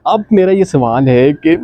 अब मेरा ये सवाल है कि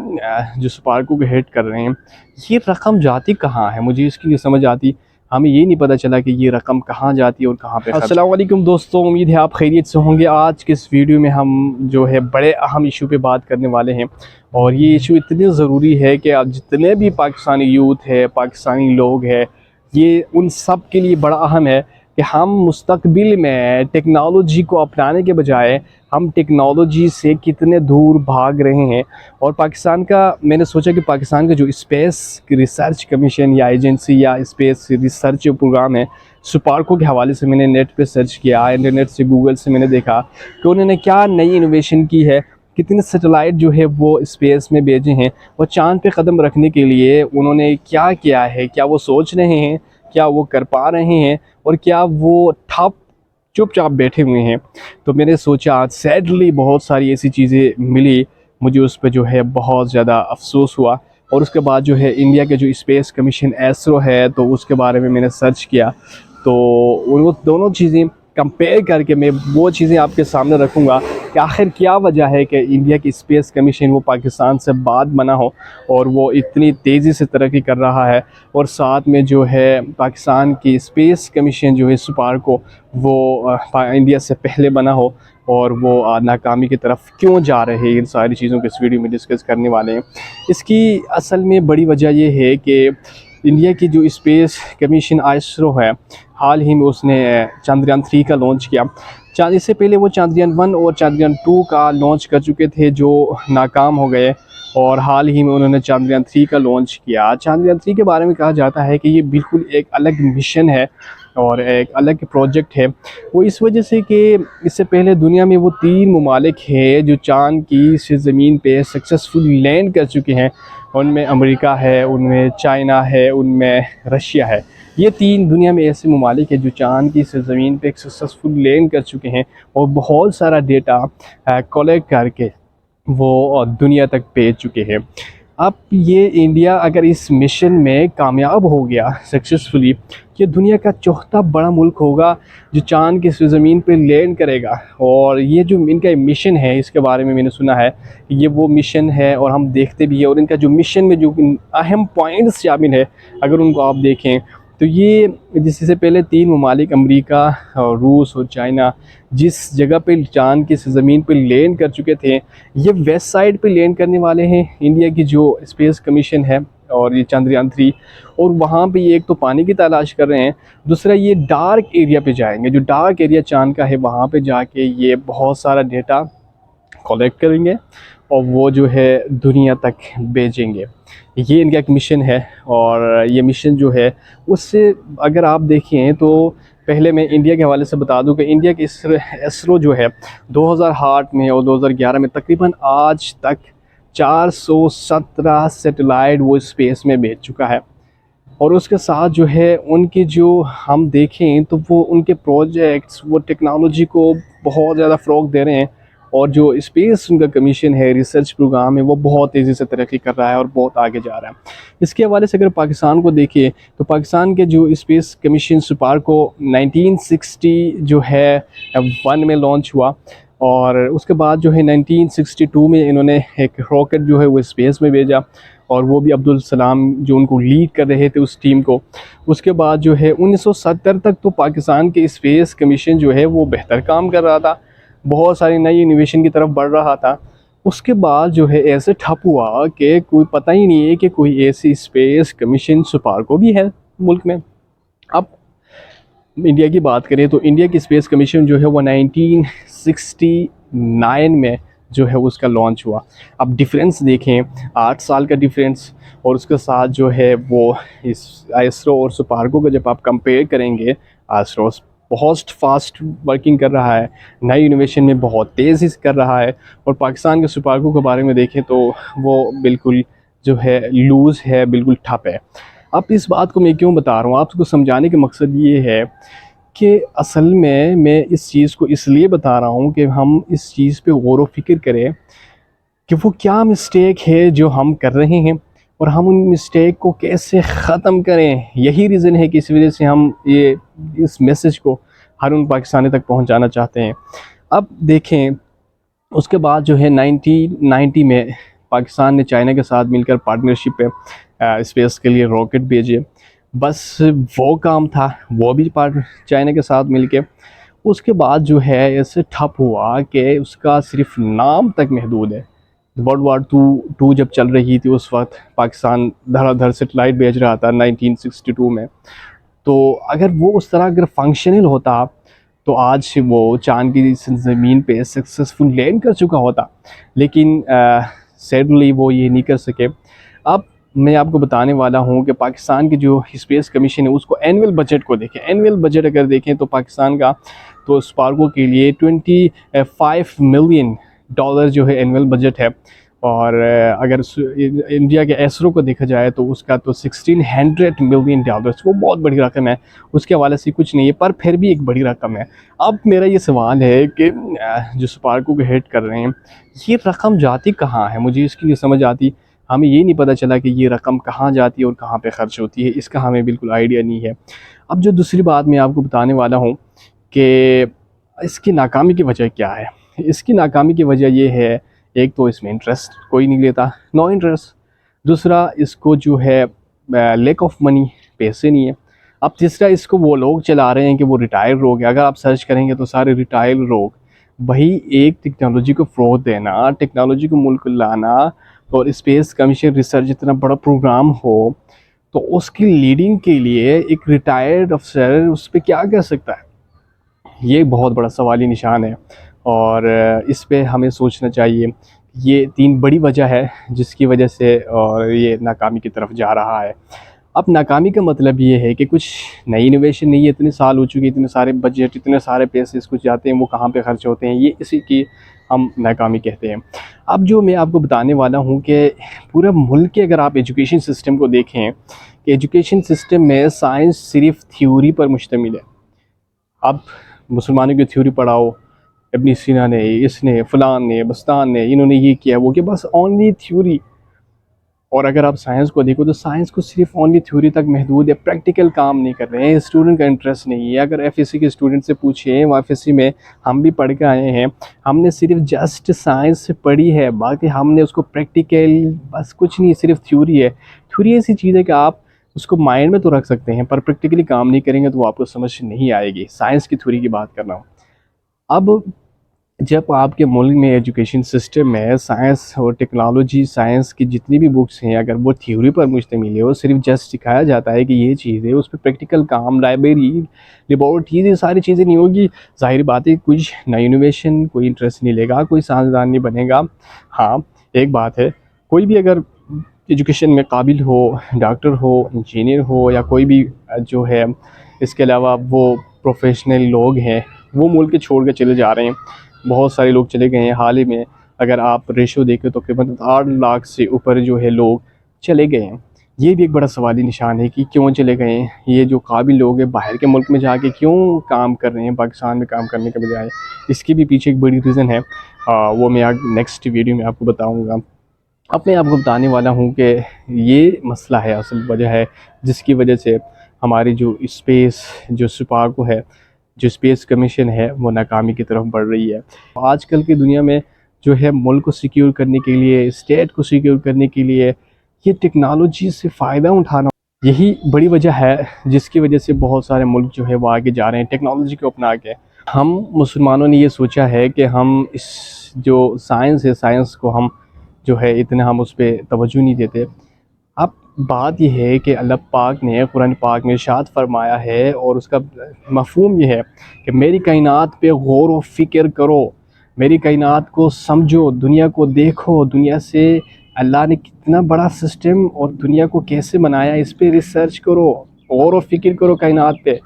जो स्पार्को को हिट कर रहे हैं, ये रकम जाती कहाँ है? मुझे इसकी नहीं समझ आती। हमें ये नहीं पता चला कि ये रकम कहाँ जाती है और कहाँ पे अस्सलाम वालेकुम दोस्तों, उम्मीद है आप खैरियत से होंगे। आज के इस वीडियो में हम जो है बड़े अहम इशू पे बात करने वाले हैं और ये इशू इतने ज़रूरी है कि आप जितने भी पाकिस्तानी यूथ है, पाकिस्तानी लोग हैं, ये उन सब के लिए बड़ा अहम है कि हम मुस्तकबिल में टेक्नोलॉजी को अपनाने के बजाय हम टेक्नोलॉजी से कितने दूर भाग रहे हैं। और पाकिस्तान का, मैंने सोचा कि पाकिस्तान का जो स्पेस रिसर्च कमीशन या एजेंसी या स्पेस रिसर्च प्रोग्राम है, स्पार्को के हवाले से मैंने नेट पे सर्च किया, इंटरनेट से, गूगल से मैंने देखा कि उन्होंने क्या नई इनोवेशन की है, कितने सैटेलाइट जो है वो स्पेस में भेजे हैं और चाँद पे कदम रखने के लिए उन्होंने क्या किया है, क्या वो सोच रहे हैं, क्या वो कर पा रहे हैं और क्या वो ठप चुपचाप बैठे हुए हैं। तो मैंने सोचा, आज सैडली बहुत सारी ऐसी चीज़ें मिली, मुझे उस पर जो है बहुत ज़्यादा अफसोस हुआ। और उसके बाद जो है इंडिया के जो स्पेस कमीशन एसरो है, तो उसके बारे में मैंने सर्च किया, तो वो दोनों चीज़ें कंपेयर करके मैं वो चीज़ें आपके सामने रखूँगा कि आखिर क्या वजह है कि इंडिया की स्पेस कमीशन वो पाकिस्तान से बाद बना हो और वो इतनी तेज़ी से तरक्की कर रहा है, और साथ में जो है पाकिस्तान की स्पेस कमीशन जो है स्पार्को वो इंडिया से पहले बना हो और वो नाकामी की तरफ क्यों जा रहे हैं। इन सारी चीज़ों को इस वीडियो में डिस्कस करने वाले हैं। इसकी असल में बड़ी वजह ये है कि इंडिया की जो स्पेस कमीशन आईएसआरओ है, हाल ही में उसने चंद्रयान 3 का लॉन्च किया। इससे पहले वो चंद्रयान 1 और चंद्रयान 2 का लॉन्च कर चुके थे जो नाकाम हो गए, और हाल ही में उन्होंने चंद्रयान 3 का लॉन्च किया। चंद्रयान 3 के बारे में कहा जाता है कि ये बिल्कुल एक अलग मिशन है और एक अलग प्रोजेक्ट है। वो इस वजह से कि इससे पहले दुनिया में वो 3 ममालिक हैं जो चाँद की ज़मीन पे सक्सेसफुली लैंड कर चुके हैं। उनमें अमेरिका है, उनमें चाइना है, उनमें रशिया है। ये 3 दुनिया में ऐसे ममालिक हैं जो चाँद की ज़मीन पे एक सक्सेसफुल लैंड कर चुके हैं और बहुत सारा डेटा कलेक्ट करके वो दुनिया तक भेज चुके हैं। अब ये इंडिया अगर इस मिशन में कामयाब हो गया सक्सेसफुली, ये दुनिया का चौथा बड़ा मुल्क होगा जो चाँद की ज़मीन पे लैंड करेगा। और ये जो इनका मिशन है, इसके बारे में मैंने सुना है, ये वो मिशन है और हम देखते भी हैं। और इनका जो मिशन में जो अहम पॉइंट्स शामिल है, अगर उनको आप देखें तो ये, जिससे पहले 3 ममालिक अमेरिका और रूस और चाइना जिस जगह पे चाँद की ज़मीन पे लैंड कर चुके थे, ये वेस्ट साइड पे लैंड करने वाले हैं इंडिया की जो स्पेस कमीशन है और ये चंद्रयान 3। और वहाँ पे ये एक तो पानी की तलाश कर रहे हैं, दूसरा ये डार्क एरिया पे जाएंगे, जो डार्क एरिया चाँद का है वहाँ पे जाके ये बहुत सारा डेटा कलेक्ट करेंगे और वो जो है दुनिया तक भेजेंगे। ये इनका एक मिशन है और ये मिशन जो है उससे अगर आप देखें तो, पहले मैं इंडिया के हवाले से बता दूं कि इंडिया के इसरो जो है 2008 में और 2011 में तकरीबन आज तक 417 सैटेलाइट वो स्पेस में भेज चुका है। और उसके साथ जो है उनके जो हम देखें तो वो उनके प्रोजेक्ट्स, वो टेक्नोलॉजी को बहुत ज़्यादा फ़रोग़ दे रहे हैं। और जो स्पेस उनका कमीशन है, रिसर्च प्रोग्राम है, वो बहुत तेज़ी से तरक्की कर रहा है और बहुत आगे जा रहा है। इसके हवाले से अगर पाकिस्तान को देखें तो पाकिस्तान के जो स्पेस कमीशन स्पार्को 1960 जो है 1 में लॉन्च हुआ, और उसके बाद जो है 1962 में इन्होंने एक रॉकेट जो है वो स्पेस में भेजा, और वो भी अब्दुल सलाम जो उनको लीड कर रहे थे उस टीम को। उसके बाद जो है 1970 तक तो पाकिस्तान के स्पेस कमीशन जो है वो बेहतर काम कर रहा था, बहुत सारी नई इनोवेशन की तरफ बढ़ रहा था। उसके बाद जो है ऐसे ठप हुआ कि कोई पता ही नहीं है कि कोई ऐसी स्पेस कमीशन स्पार्को भी है मुल्क में। अब इंडिया की बात करें तो इंडिया की स्पेस कमीशन जो है वो 1969 में जो है उसका लॉन्च हुआ। अब डिफरेंस देखें, 8 साल का डिफरेंस, और उसके साथ जो है वो इस आईएसआरओ और स्पार्को को जब आप कंपेयर करेंगे, आईएसआरओ बहुत फास्ट वर्किंग कर रहा है, नई इनोवेशन में बहुत तेज़ी से कर रहा है, और पाकिस्तान के स्पार्को के बारे में देखें तो वो बिल्कुल जो है लूज़ है, बिल्कुल ठप है। अब इस बात को मैं क्यों बता रहा हूँ, आपको समझाने का मकसद ये है कि असल में मैं इस चीज़ को इसलिए बता रहा हूँ कि हम इस चीज़ पे गौर व फिक्र करें कि वो क्या मिस्टेक है जो हम कर रहे हैं और हम उन मिस्टेक को कैसे ख़त्म करें। यही रीज़न है कि इस वजह से हम ये इस मैसेज को हर उन पाकिस्तानी तक पहुंचाना चाहते हैं। अब देखें, उसके बाद जो है 1990 में पाकिस्तान ने चाइना के साथ मिलकर पार्टनरशिप पे स्पेस के लिए रॉकेट भेजे। बस वो काम था, वो भी पार्ट चाइना के साथ मिलके। उसके बाद जो है ऐसे ठप हुआ कि उसका सिर्फ नाम तक महदूद है। वर्ल्ड वार 2 जब चल रही थी उस वक्त पाकिस्तान धड़ाधड़ सेटेलाइट भेज रहा था 1962 में। तो अगर वो उस तरह अगर फंक्शनल होता तो आज वो चांद की ज़मीन पे सक्सेसफुल लैंड कर चुका होता, लेकिन सैडली वो ये नहीं कर सके। अब मैं आपको बताने वाला हूँ कि पाकिस्तान की जो स्पेस कमीशन है उसको एनुअल बजट को देखें। एनुअल बजट अगर देखें तो पाकिस्तान का तो स्पार्को के लिए 25 मिलियन डॉलर जो है एनुअल बजट है। और अगर इंडिया के एसरो को देखा जाए तो उसका तो 1600 मिलियन डॉलर्स, वो बहुत बड़ी रकम है, उसके हवाले से कुछ नहीं है, पर फिर भी एक बड़ी रकम है। अब मेरा ये सवाल है कि जो स्पार्को को हेड कर रहे हैं ये रकम जाती कहाँ है, मुझे इसकी नहीं समझ आती। हमें ये नहीं पता चला कि ये रकम कहाँ जाती है और कहाँ पे ख़र्च होती है, इसका हमें बिल्कुल आइडिया नहीं है। अब जो दूसरी बात मैं आपको बताने वाला हूँ कि इसकी नाकामी की वजह क्या है। इसकी नाकामी की वजह ये है, एक तो इसमें इंटरेस्ट कोई नहीं लेता, नो इंटरेस्ट। दूसरा इसको जो है लैक ऑफ मनी, पैसे नहीं है। अब तीसरा इसको वो लोग चला रहे हैं कि वो रिटायर्ड लोग हैं। अगर आप सर्च करेंगे तो सारे रिटायर्ड लोग, वही एक टेक्नोलॉजी को फ़रोग़ देना, टेक्नोलॉजी को मुल्क लाना और स्पेस कमीशन रिसर्च इतना बड़ा प्रोग्राम हो तो उसकी लीडिंग के लिए एक रिटायर्ड अफसर उस पर क्या कर सकता है, ये बहुत बड़ा सवाली निशान है। और इस पे हमें सोचना चाहिए। ये 3 बड़ी वजह है जिसकी वजह से और ये नाकामी की तरफ जा रहा है। अब नाकामी का मतलब ये है कि कुछ नई इनोवेशन नहीं है, इतने साल हो चुके, इतने सारे बजट, इतने सारे पैसे कुछ जाते हैं, वो कहाँ पे खर्च होते हैं, ये इसी की हम नाकामी कहते हैं। अब जो मैं आपको बताने वाला हूँ कि पूरे मुल्क के अगर आप एजुकेशन सिस्टम को देखें कि एजुकेशन सिस्टम में साइंस सिर्फ थ्योरी पर मुश्तमिल है। अब मुसलमानों की थ्योरी पढ़ाओ, इब्न सीना ने, इसने, फ़लान ने, बस्तान ने, इन्होंने ये किया वो किया, बस ओनली थ्योरी। और अगर आप साइंस को देखो तो साइंस को सिर्फ ओनली थ्योरी तक महदूद है, प्रैक्टिकल काम नहीं कर रहे हैं, स्टूडेंट का इंटरेस्ट नहीं है। अगर एफएससी के स्टूडेंट से पूछें, वो एफएससी में हम भी पढ़ के आए हैं, हमने सिर्फ जस्ट साइंस से पढ़ी है, बाकी हमने उसको प्रैक्टिकल बस कुछ नहीं, सिर्फ थ्योरी है। थ्योरी ऐसी चीज़ है कि आप उसको माइंड में तो रख सकते हैं पर प्रैक्टिकली काम नहीं करेंगे तो वो आपको समझ नहीं आएगी। साइंस की थ्योरी की बात कर रहा हूँ। अब जब आपके मुल्क में एजुकेशन सिस्टम में साइंस और टेक्नोलॉजी, साइंस की जितनी भी बुक्स हैं अगर वो थ्योरी पर मुश्तमिल है और सिर्फ जस्ट सिखाया जाता है कि ये चीज़ है, उस पर प्रैक्टिकल काम, लाइब्रेरी, लेबॉर्ट्रीज, ये सारी चीज़ें नहीं होगी, ज़ाहिर बात है कुछ नई इनोवेशन कोई इंटरेस्ट नहीं लेगा, कोई साइंसदान नहीं बनेगा। हाँ, एक बात है, कोई भी अगर एजुकेशन में काबिल हो, डॉक्टर हो, इंजीनियर हो या कोई भी जो है, इसके अलावा वो प्रोफेशनल लोग हैं, वो मुल्क छोड़ के चले जा रहे हैं। बहुत सारे लोग चले गए हैं हाल ही में, अगर आप रेशो देखें तो तकरीबन 8 लाख से ऊपर जो है लोग चले गए हैं। ये भी एक बड़ा सवाली निशान है कि क्यों चले गए हैं, ये जो काबिल लोग हैं बाहर के मुल्क में जाके क्यों काम कर रहे हैं पाकिस्तान में काम करने के बजाय। इसके भी पीछे एक बड़ी रीज़न है, वो मैं नेक्स्ट वीडियो में आपको बताऊँगा। अब मैं आपको बताने वाला हूँ कि ये मसला है, असल वजह है जिसकी वजह से हमारी जो स्पेस, जो स्पार्को है, जो स्पेस कमीशन है, वो नाकामी की तरफ बढ़ रही है। आजकल की दुनिया में जो है मुल्क को सिक्योर करने के लिए, स्टेट को सिक्योर करने के लिए ये टेक्नोलॉजी से फ़ायदा उठाना, यही बड़ी वजह है जिसकी वजह से बहुत सारे मुल्क जो है वो आगे जा रहे हैं टेक्नोलॉजी को अपना के। हम मुसलमानों ने ये सोचा है कि हम इस जो साइंस है, साइंस को हम जो है इतना हम उस पर तवज्जो नहीं देते। अब बात यह है कि अल्लाह पाक ने कुरान पाक में इरशाद फरमाया है और उसका मफ़हूम ये है कि मेरी कायनात पे गौर व फ़िक्र करो, मेरी कायनात को समझो, दुनिया को देखो, दुनिया से अल्लाह ने कितना बड़ा सिस्टम और दुनिया को कैसे बनाया, इस पे रिसर्च करो, गौर व फ़िक्र करो कायनात पे।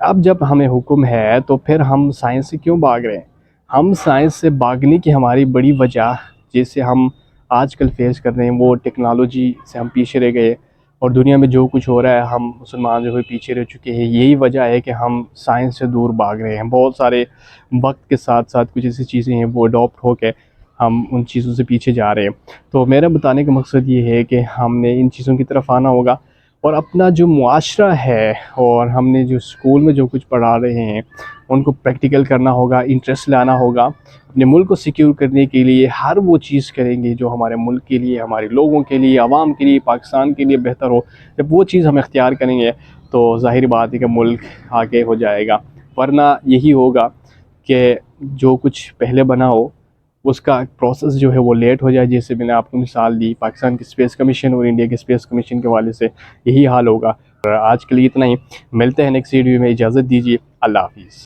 अब जब हमें हुक्म है तो फिर हम साइंस से क्यों भाग रहे हैं? हम साइंस से भागने की हमारी बड़ी वजह, जिसे हम आजकल फेस कर रहे हैं, वो टेक्नोलॉजी से हम पीछे रह गए और दुनिया में जो कुछ हो रहा है हम मुसलमान जो है पीछे रह चुके हैं। यही वजह है कि हम साइंस से दूर भाग रहे हैं। बहुत सारे वक्त के साथ साथ कुछ ऐसी चीज़ें हैं वो अडॉप्ट हो के हम उन चीज़ों से पीछे जा रहे हैं। तो मेरा बताने का मकसद ये है कि हमने इन चीज़ों की तरफ आना होगा और अपना जो मुआशरा है और हमने जो स्कूल में जो कुछ पढ़ा रहे हैं उनको प्रैक्टिकल करना होगा, इंटरेस्ट लाना होगा, अपने मुल्क को सिक्योर करने के लिए हर वो चीज़ करेंगे जो हमारे मुल्क के लिए, हमारे लोगों के लिए, आवाम के लिए, पाकिस्तान के लिए बेहतर हो। जब वो चीज़ हम इख्तियार करेंगे तो ज़ाहिर बात है कि मुल्क आगे हो जाएगा। वरना यही होगा कि जो कुछ पहले बना हो उसका प्रोसेस जो है वो लेट हो जाए। जैसे मैंने आपको मिसाल दी पाकिस्तान की स्पेस कमीशन और इंडिया के स्पेस कमीशन के हवाले से, यही हाल होगा। आज के लिए इतना ही, मिलते हैं नेक्स्ट वीडियो में, इजाज़त दीजिए, अल्लाह हाफिज़।